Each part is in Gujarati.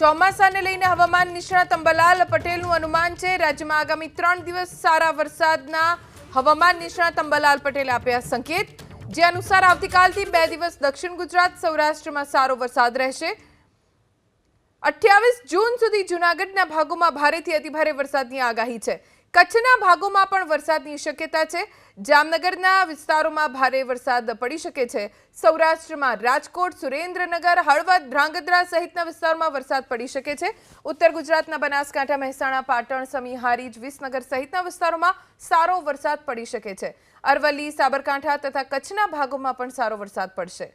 ચોમાસાને લઈને હવામાન નિષ્ણાત અંબાલાલ પટેલનું અનુમાન છે રાજ્યમાં આગામી 3 દિવસ સારા વરસાદના હવામાન નિષ્ણાત અંબાલાલ પટેલે આપ્યા સંકેત, જે અનુસાર આવતીકાલથી 2 દિવસ દક્ષિણ ગુજરાત સૌરાષ્ટ્રમાં સારો વરસાદ રહેશે। 28 જૂન સુધી જૂનાગઢના ભાગોમાં ભારેથી અતિભારે વરસાદની આગાહી છે। કચ્છના ભાગોમાં પણ વરસાદની શક્યતા છે। જામનગરના વિસ્તારોમાં ભારે વરસાદ પડી શકે છે। સૌરાષ્ટ્રમાં રાજકોટ, સુરેન્દ્રનગર, હળવદ, ધ્રાંગધ્રા સહિતના વિસ્તારોમાં વરસાદ પડી શકે છે। ઉત્તર ગુજરાતના બનાસકાંઠા, મહેસાણા, પાટણ, સમી, હારીજ, વિસનગર સહિતના વિસ્તારોમાં સારો વરસાદ પડી શકે છે। અરવલ્લી, સાબરકાંઠા તથા કચ્છના ભાગોમાં પણ સારો વરસાદ પડશે।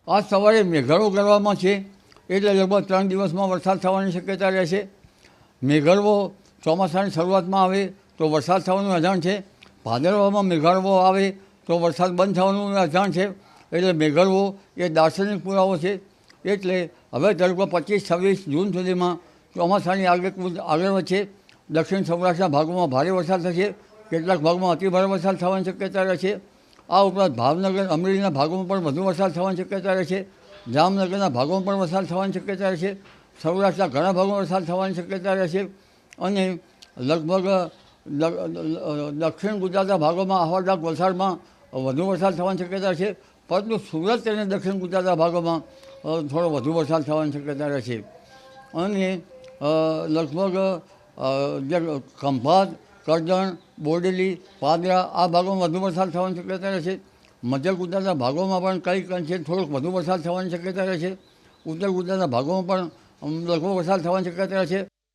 આજ સવારે મેઘાડો કરવામાં છે, એટલે લગભગ 3 દિવસમાં વરસાદ થવાની શક્યતા રહેશે। મેઘાડવો ચોમાસાની શરૂઆતમાં આવે તો વરસાદ થવાનું અજાણ છે। ભાદરવામાં મેઘાડવો આવે તો વરસાદ બંધ થવાનું અજાણ છે। એટલે મેઘાડવો એ દાર્શનિક પુરાવો છે। એટલે હવે લગભગ 25-26 જૂન સુધીમાં ચોમાસાની આગળ વધશે। દક્ષિણ સૌરાષ્ટ્રના ભાગોમાં ભારે વરસાદ થશે, કેટલાક ભાગમાં અતિભારે વરસાદ થવાની શક્યતા રહેશે। આ ઉપરાંત ભાવનગર, અમરેલીના ભાગોમાં પણ વધુ વરસાદ થવાની શક્યતા રહેશે। જામનગરના ભાગોમાં પણ વરસાદ થવાની શક્યતા રહેશે। સૌરાષ્ટ્રના ઘણા ભાગોમાં વરસાદ થવાની શક્યતા રહેશે અને લગભગ દક્ષિણ ગુજરાતના ભાગોમાં આહવા, વલસાડમાં વધુ વરસાદ થવાની શક્યતા છે, પરંતુ સુરત અને દક્ષિણ ગુજરાતના ભાગોમાં થોડો વધુ વરસાદ થવાની શક્યતા રહેશે અને લગભગ ખંભાત, કરજણ, બોડેલી, પાદરા આ ભાગોમાં વધુ વરસાદ થવાની શક્યતા રહેશે। મધ્ય ગુજરાતના ભાગોમાં પણ કંઈક અંશે થોડોક વધુ વરસાદ થવાની શક્યતા રહેશે। ઉત્તર ગુજરાતના ભાગોમાં પણ લગભગ વરસાદ થવાની શક્યતા રહેશે।